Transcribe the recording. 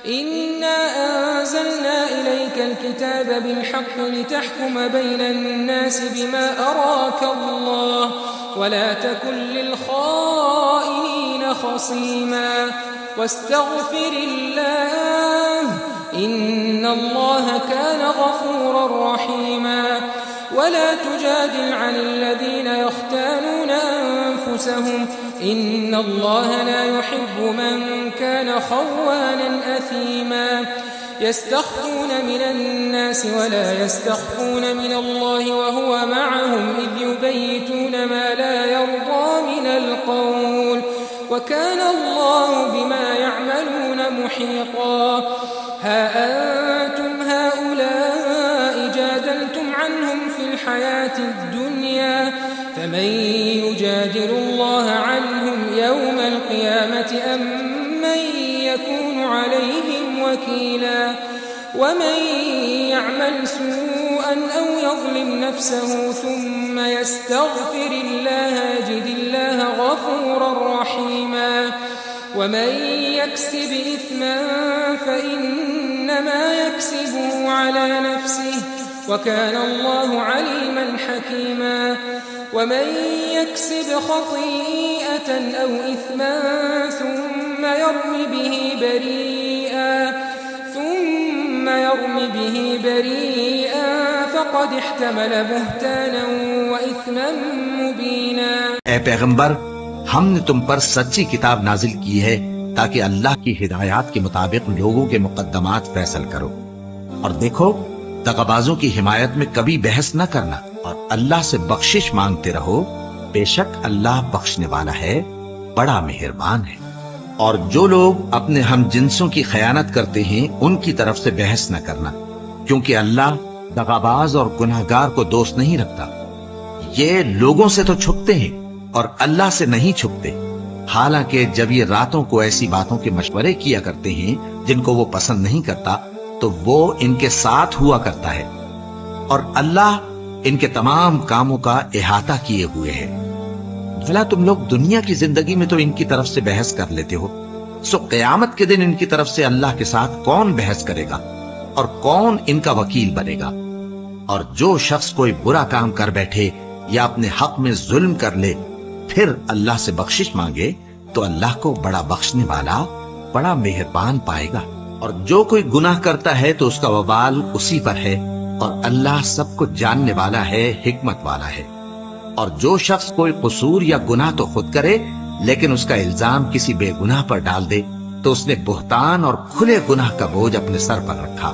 إنا أنزلنا إليك الكتاب بالحق لتحكم بين الناس بما أراك الله ولا تكن للخائنين خصيما واستغفر الله إن الله كان غفورا رحيما ولا تجادل عن الذين يختانون أنفسهم إن الله لا يحب من كان خوانا أثيما يستخفون من الناس ولا يستخفون من الله وهو معهم إذ يبيتون ما لا يرضى من القول وكان الله بما يعملون محيطا ها أنتم هؤلاء جادلتم عنهم في الحياة الدنيا فمن يجادل الله عنهم يوم القيامة أم من يكون عليهم وكيلا ومن يعمل سوءا أو يظلم نفسه ثم يستغفر الله يجد الله غفورا رحيما ومن يكسب إثما فإنما يكسبه على نفسه وكان الله عليما حكيما ومن يكسب خطيئة أو إثما ثم يرم به بريئا فقد احتمل بهتانا وإثما مبينا. اے پیغمبر، ہم نے تم پر سچی کتاب نازل کی ہے تاکہ اللہ کی ہدایات کے مطابق لوگوں کے مقدمات فیصل کرو، اور دیکھو دغابازوں کی حمایت میں کبھی بحث نہ کرنا، اور اللہ سے بخشش مانگتے رہو، بے شک اللہ بخشنے والا ہے، بڑا مہربان ہے. اور جو لوگ اپنے ہم جنسوں کی خیانت کرتے ہیں ان کی طرف سے بحث نہ کرنا، کیونکہ اللہ دغاباز اور گناہگار کو دوست نہیں رکھتا. یہ لوگوں سے تو چھپتے ہیں اور اللہ سے نہیں چھپتے، حالانکہ جب یہ راتوں کو ایسی باتوں کے مشورے کیا کرتے ہیں جن کو وہ پسند نہیں کرتا تو وہ ان کے ساتھ ہوا کرتا ہے، اور اللہ ان کے تمام کاموں کا احاطہ کیے ہوئے ہے. بھلا تم لوگ دنیا کی زندگی میں تو ان کی طرف سے بحث کر لیتے ہو، سو قیامت کے دن ان کی طرف سے اللہ کے ساتھ کون بحث کرے گا اور کون ان کا وکیل بنے گا؟ اور جو شخص کوئی برا کام کر بیٹھے یا اپنے حق میں ظلم کر لے پھر اللہ سے بخشش مانگے تو اللہ کو بڑا بخشنے والا، بڑا مہربان پائے گا. اور جو کوئی گناہ کرتا ہے تو اس کا وبال اسی پر ہے، اور اللہ سب کو جاننے والا ہے، حکمت والا ہے. اور جو شخص کوئی قصور یا گناہ تو خود کرے لیکن اس کا الزام کسی بے گناہ پر ڈال دے تو اس نے بہتان اور کھلے گناہ کا بوجھ اپنے سر پر رکھا.